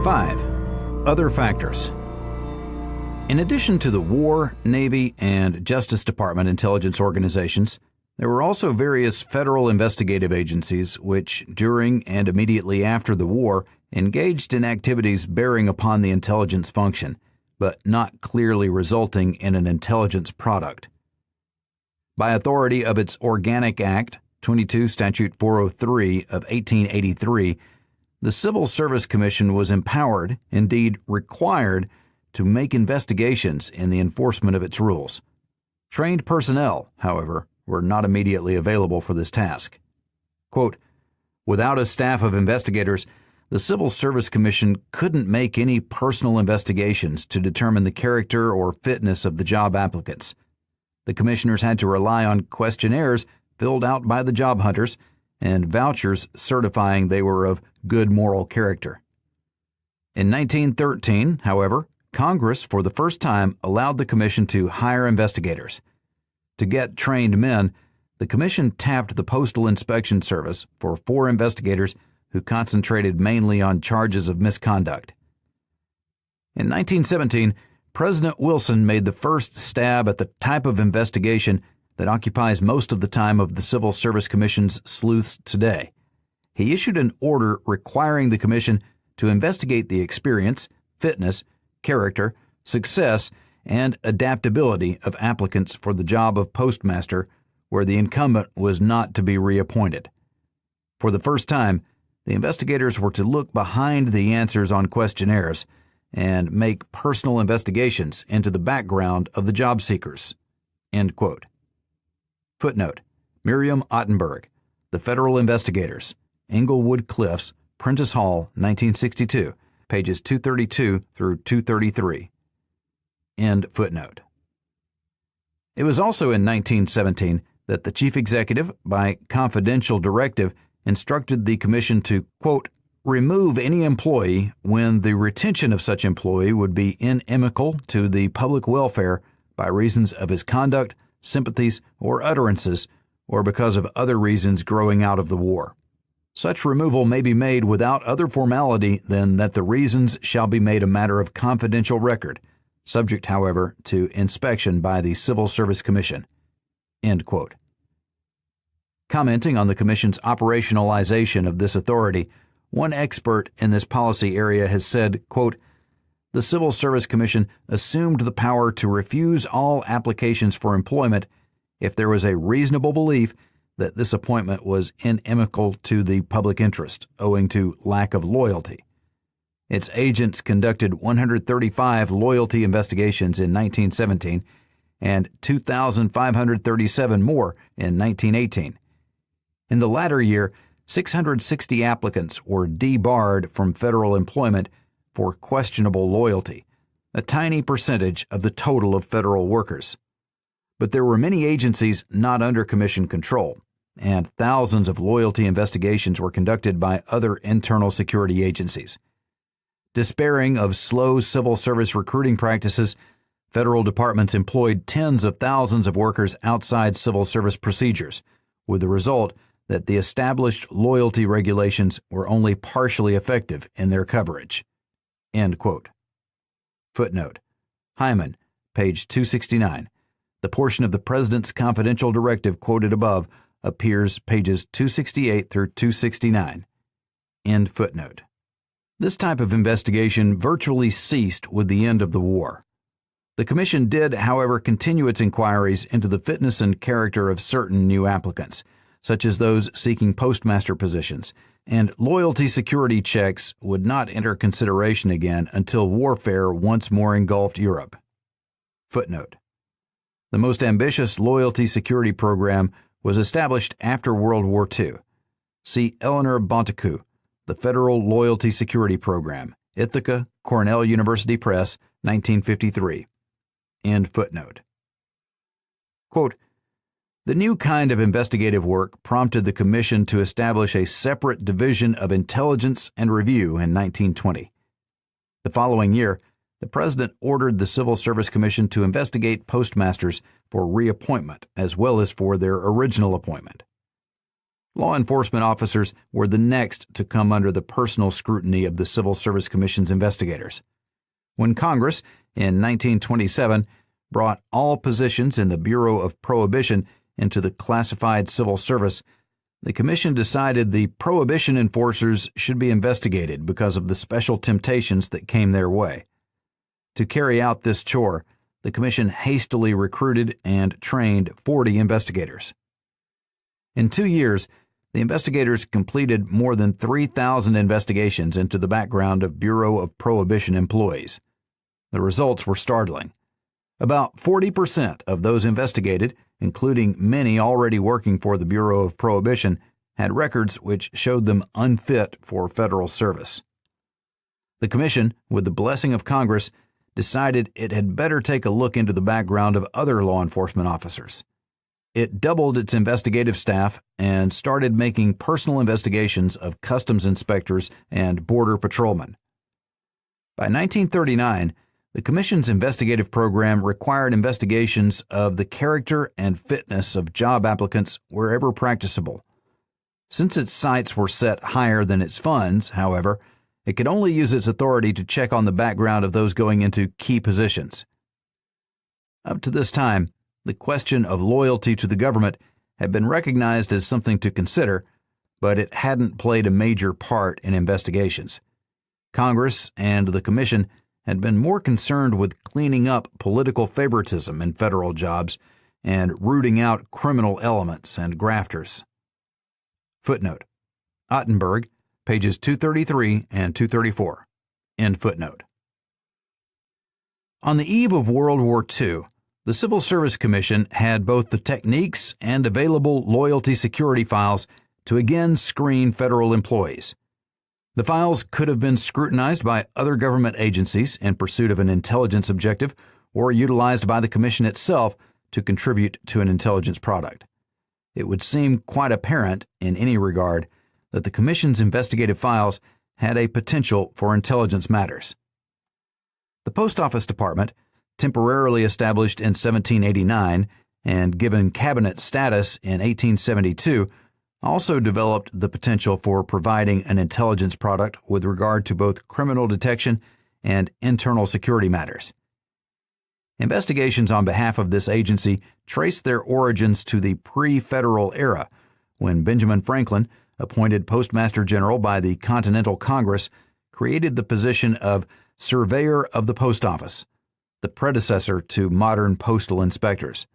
5. Other factors. In addition to the War, Navy, and Justice Department intelligence organizations, there were also various federal investigative agencies which, during and immediately after the war, engaged in activities bearing upon the intelligence function, but not clearly resulting in an intelligence product. By authority of its Organic Act, 22 Statute 403 of 1883, the Civil Service Commission was empowered, indeed required, to make investigations in the enforcement of its rules. Trained personnel, however, were not immediately available for this task. Quote, "Without a staff of investigators, the Civil Service Commission couldn't make any personal investigations to determine the character or fitness of the job applicants. The commissioners had to rely on questionnaires filled out by the job hunters and vouchers certifying they were of good moral character." In 1913, however, Congress for the first time allowed the commission to hire investigators. To get trained men, the commission tapped the Postal Inspection Service for 4 investigators who concentrated mainly on charges of misconduct. In 1917, President Wilson made the first stab at the type of investigation that occupies most of the time of the Civil Service Commission's sleuths today. He issued an order requiring the commission to investigate the experience, fitness, character, success, and adaptability of applicants for the job of postmaster where the incumbent was not to be reappointed. For the first time, the investigators were to look behind the answers on questionnaires and make personal investigations into the background of the job seekers. End quote. Footnote: Miriam Ottenberg, The Federal Investigators, Englewood Cliffs, Prentice Hall, 1962, pages 232 through 233. End footnote. It was also in 1917 that the chief executive, by confidential directive, instructed the commission to, quote, "remove any employee when the retention of such employee would be inimical to the public welfare by reasons of his conduct, sympathies, or utterances, or because of other reasons growing out of the war. Such removal may be made without other formality than that the reasons shall be made a matter of confidential record, subject, however, to inspection by the Civil Service Commission." End quote. Commenting on the Commission's operationalization of this authority, one expert in this policy area has said, quote, "The Civil Service Commission assumed the power to refuse all applications for employment if there was a reasonable belief that this appointment was inimical to the public interest, owing to lack of loyalty. Its agents conducted 135 loyalty investigations in 1917 and 2,537 more in 1918. In the latter year, 660 applicants were debarred from federal employment for questionable loyalty, a tiny percentage of the total of federal workers. But there were many agencies not under commission control, and thousands of loyalty investigations were conducted by other internal security agencies. Despairing of slow civil service recruiting practices, federal departments employed tens of thousands of workers outside civil service procedures, with the result that the established loyalty regulations were only partially effective in their coverage. End quote. Footnote: Hyman, page 269. The portion of the President's confidential directive quoted above appears pages 268 through 269. End footnote. This type of investigation virtually ceased with the end of the war. The Commission did, however, continue its inquiries into the fitness and character of certain new applicants, such as those seeking postmaster positions, and loyalty security checks would not enter consideration again until warfare once more engulfed Europe. Footnote: The most ambitious loyalty security program was established after World War II. See Eleanor Bontecu, The Federal Loyalty Security Program, Ithaca, Cornell University Press, 1953. End footnote. Quote, "The new kind of investigative work prompted the Commission to establish a separate division of intelligence and review in 1920. The following year, the President ordered the Civil Service Commission to investigate postmasters for reappointment as well as for their original appointment. Law enforcement officers were the next to come under the personal scrutiny of the Civil Service Commission's investigators. When Congress, in 1927, brought all positions in the Bureau of Prohibition into the classified civil service, the Commission decided the prohibition enforcers should be investigated because of the special temptations that came their way. To carry out this chore, the Commission hastily recruited and trained 40 investigators. In 2 years, the investigators completed more than 3,000 investigations into the background of Bureau of Prohibition employees. The results were startling. About 40% of those investigated, including many already working for the Bureau of Prohibition, had records which showed them unfit for federal service. The Commission, with the blessing of Congress, decided it had better take a look into the background of other law enforcement officers. It doubled its investigative staff and started making personal investigations of customs inspectors and border patrolmen. By 1939, the Commission's investigative program required investigations of the character and fitness of job applicants wherever practicable. Since its sights were set higher than its funds, however, it could only use its authority to check on the background of those going into key positions. Up to this time, the question of loyalty to the government had been recognized as something to consider, but it hadn't played a major part in investigations. Congress and the Commission had been more concerned with cleaning up political favoritism in federal jobs and rooting out criminal elements and grafters. Footnote: Ottenberg, pages 233 and 234. End footnote. On the eve of World War II, the Civil Service Commission had both the techniques and available loyalty security files to again screen federal employees. The files could have been scrutinized by other government agencies in pursuit of an intelligence objective or utilized by the Commission itself to contribute to an intelligence product. It would seem quite apparent, in any regard, that the Commission's investigative files had a potential for intelligence matters. The Post Office Department, temporarily established in 1789 and given cabinet status in 1872, also developed the potential for providing an intelligence product with regard to both criminal detection and internal security matters. Investigations on behalf of this agency trace their origins to the pre-federal era, when Benjamin Franklin, appointed Postmaster General by the Continental Congress, created the position of Surveyor of the Post Office, the predecessor to modern postal inspectors.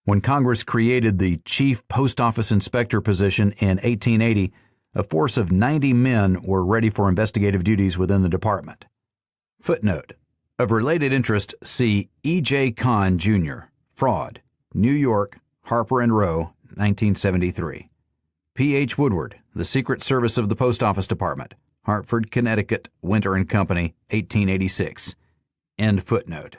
When Congress created the Chief Post Office Inspector position in 1880, a force of 90 men were ready for investigative duties within the department. Footnote: Of related interest, see E. J. Kahn, Jr., Fraud, New York, Harper & Row, 1973. P. H. Woodward, The Secret Service of the Post Office Department, Hartford, Connecticut, Winter & Company, 1886. End footnote.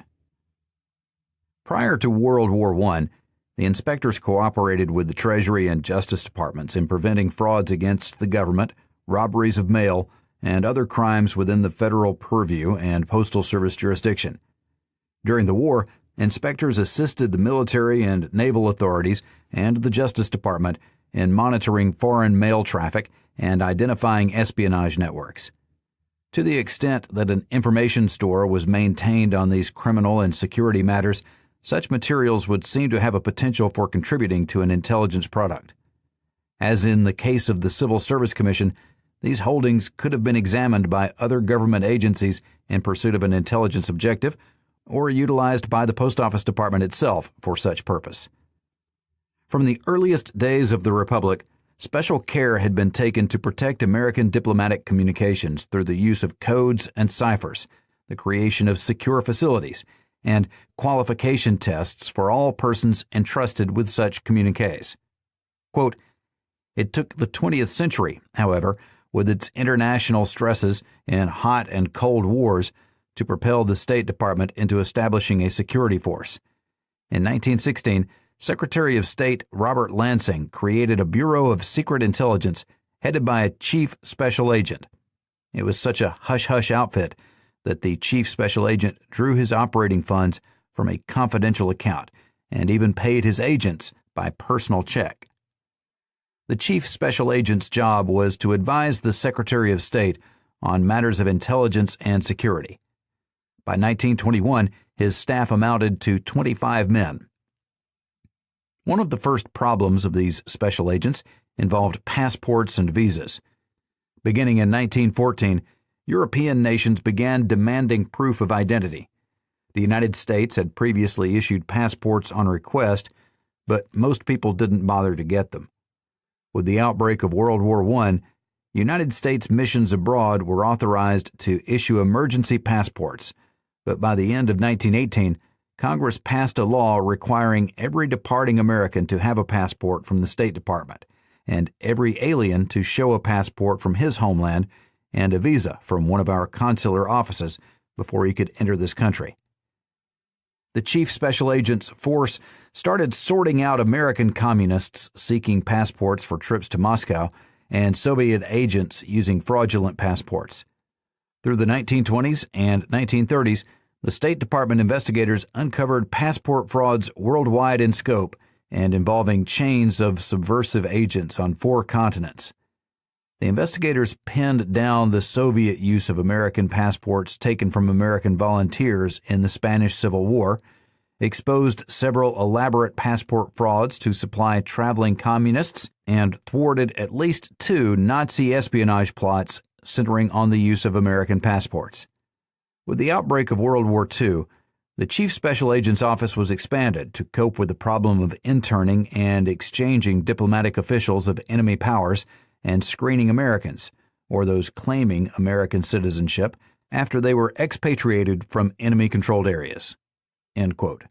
Prior to World War I, the inspectors cooperated with the Treasury and Justice Departments in preventing frauds against the government, robberies of mail, and other crimes within the federal purview and Postal Service jurisdiction. During the war, inspectors assisted the military and naval authorities and the Justice Department in monitoring foreign mail traffic and identifying espionage networks. To the extent that an information store was maintained on these criminal and security matters, such materials would seem to have a potential for contributing to an intelligence product. As in the case of the Civil Service Commission, these holdings could have been examined by other government agencies in pursuit of an intelligence objective or utilized by the Post Office Department itself for such purpose. From the earliest days of the Republic, special care had been taken to protect American diplomatic communications through the use of codes and ciphers, the creation of secure facilities, and qualification tests for all persons entrusted with such communiques. Quote, "It took the 20th century, however, with its international stresses and hot and cold wars, to propel the State Department into establishing a security force. In 1916, Secretary of State Robert Lansing created a Bureau of Secret Intelligence headed by a chief special agent. It was such a hush-hush outfit that the chief special agent drew his operating funds from a confidential account and even paid his agents by personal check." The chief special agent's job was to advise the Secretary of State on matters of intelligence and security. By 1921, his staff amounted to 25 men. One of the first problems of these special agents involved passports and visas. Beginning in 1914, European nations began demanding proof of identity. The United States had previously issued passports on request, but most people didn't bother to get them. With the outbreak of World War I, United States missions abroad were authorized to issue emergency passports, but by the end of 1918, Congress passed a law requiring every departing American to have a passport from the State Department, and every alien to show a passport from his homeland and a visa from one of our consular offices before he could enter this country. The chief special agent's force started sorting out American communists seeking passports for trips to Moscow and Soviet agents using fraudulent passports. Through the 1920s and 1930s, the State Department investigators uncovered passport frauds worldwide in scope and involving chains of subversive agents on 4 continents. The investigators pinned down the Soviet use of American passports taken from American volunteers in the Spanish Civil War, exposed several elaborate passport frauds to supply traveling communists, and thwarted at least 2 Nazi espionage plots centering on the use of American passports. With the outbreak of World War II, the Chief Special Agent's office was expanded to cope with the problem of interning and exchanging diplomatic officials of enemy powers and screening Americans, or those claiming American citizenship, after they were expatriated from enemy-controlled areas." End quote.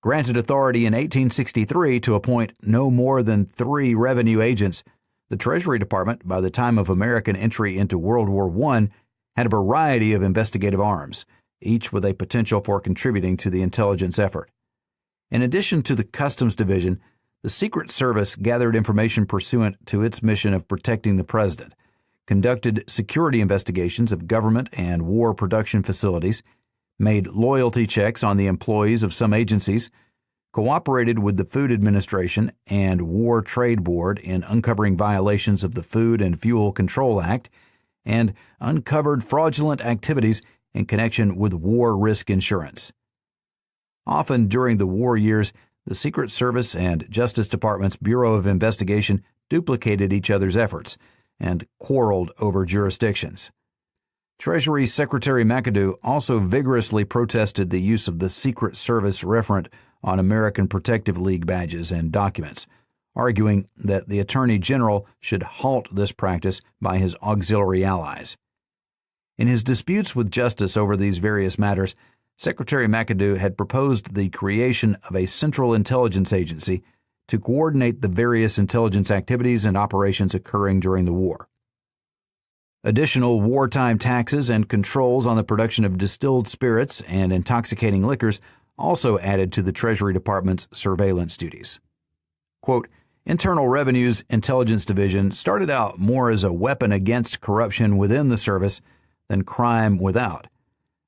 Granted authority in 1863 to appoint no more than 3 revenue agents, the Treasury Department, by the time of American entry into World War I, had a variety of investigative arms, each with a potential for contributing to the intelligence effort. In addition to the Customs Division, the Secret Service gathered information pursuant to its mission of protecting the president, conducted security investigations of government and war production facilities, made loyalty checks on the employees of some agencies, cooperated with the Food Administration and War Trade Board in uncovering violations of the Food and Fuel Control Act, and uncovered fraudulent activities in connection with war risk insurance. Often during the war years, the Secret Service and Justice Department's Bureau of Investigation duplicated each other's efforts and quarreled over jurisdictions. Treasury Secretary McAdoo also vigorously protested the use of the Secret Service referent on American Protective League badges and documents, arguing that the Attorney General should halt this practice by his auxiliary allies. In his disputes with Justice over these various matters, Secretary McAdoo had proposed the creation of a central intelligence agency to coordinate the various intelligence activities and operations occurring during the war. Additional wartime taxes and controls on the production of distilled spirits and intoxicating liquors also added to the Treasury Department's surveillance duties. Quote, Internal Revenue's Intelligence Division started out more as a weapon against corruption within the service than crime without.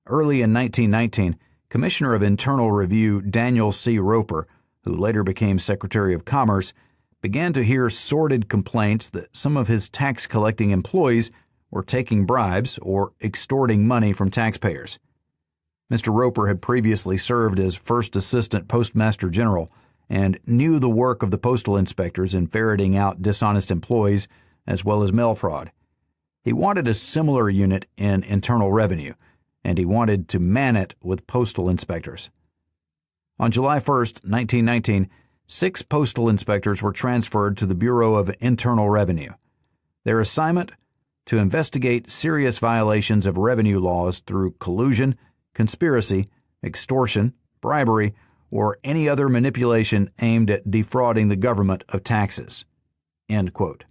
Early in 1919, Commissioner of Internal Review Daniel C. Roper, who later became Secretary of Commerce, began to hear sordid complaints that some of his tax-collecting employees were taking bribes or extorting money from taxpayers. Mr. Roper had previously served as First Assistant Postmaster General and knew the work of the postal inspectors in ferreting out dishonest employees as well as mail fraud. He wanted a similar unit in Internal Revenue, and he wanted to man it with postal inspectors. On July 1, 1919, 6 postal inspectors were transferred to the Bureau of Internal Revenue. Their assignment? To investigate serious violations of revenue laws through collusion, conspiracy, extortion, bribery, or any other manipulation aimed at defrauding the government of taxes. End quote.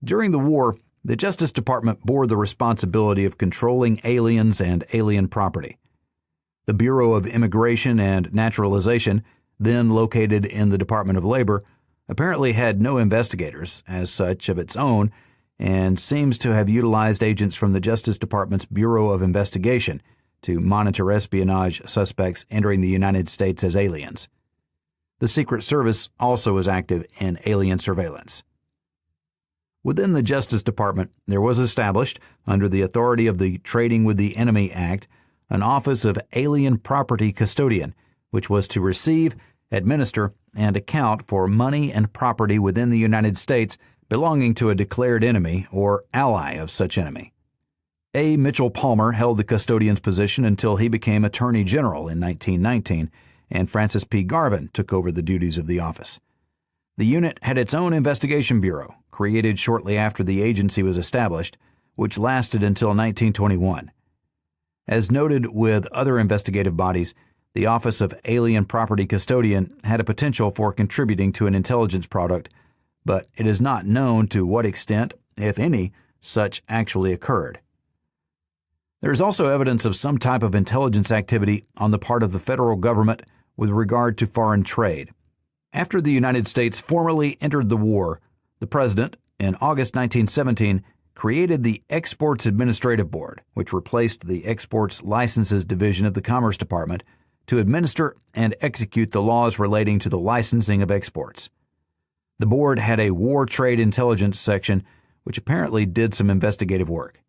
During the war, the Justice Department bore the responsibility of controlling aliens and alien property. The Bureau of Immigration and Naturalization, then located in the Department of Labor, apparently had no investigators, as such, of its own, and seems to have utilized agents from the Justice Department's Bureau of Investigation to monitor espionage suspects entering the United States as aliens. The Secret Service also is active in alien surveillance. Within the Justice Department, there was established, under the authority of the Trading with the Enemy Act, an Office of Alien Property Custodian, which was to receive, administer, and account for money and property within the United States belonging to a declared enemy or ally of such enemy. A. Mitchell Palmer held the custodian's position until he became Attorney General in 1919, and Francis P. Garvin took over the duties of the office. The unit had its own investigation bureau, created shortly after the agency was established, which lasted until 1921. As noted with other investigative bodies, the Office of Alien Property Custodian had a potential for contributing to an intelligence product, but it is not known to what extent, if any, such actually occurred. There is also evidence of some type of intelligence activity on the part of the federal government with regard to foreign trade. After the United States formally entered the war, the President, in August 1917, created the Exports Administrative Board, which replaced the Exports Licenses Division of the Commerce Department, to administer and execute the laws relating to the licensing of exports. The board had a war trade intelligence section, which apparently did some investigative work.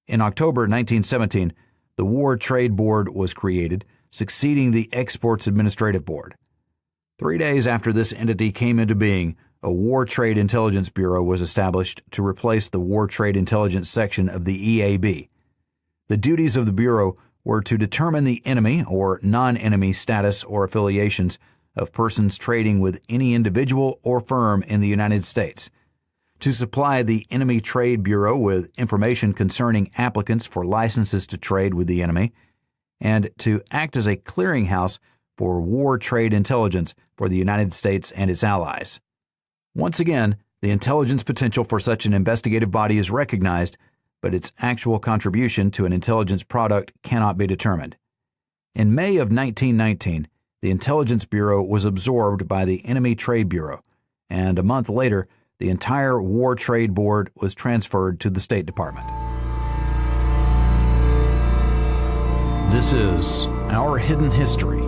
In October 1917, the War Trade Board was created, succeeding the Exports Administrative Board. 3 days after this entity came into being, a War Trade Intelligence Bureau was established to replace the War Trade Intelligence section of the EAB. The duties of the Bureau were to determine the enemy or non-enemy status or affiliations of persons trading with any individual or firm in the United States, to supply the Enemy Trade Bureau with information concerning applicants for licenses to trade with the enemy, and to act as a clearinghouse for war trade intelligence for the United States and its allies. Once again, the intelligence potential for such an investigative body is recognized, but its actual contribution to an intelligence product cannot be determined. In May of 1919, the Intelligence Bureau was absorbed by the Enemy Trade Bureau, and a month later, the entire War Trade Board was transferred to the State Department. This is Our Hidden History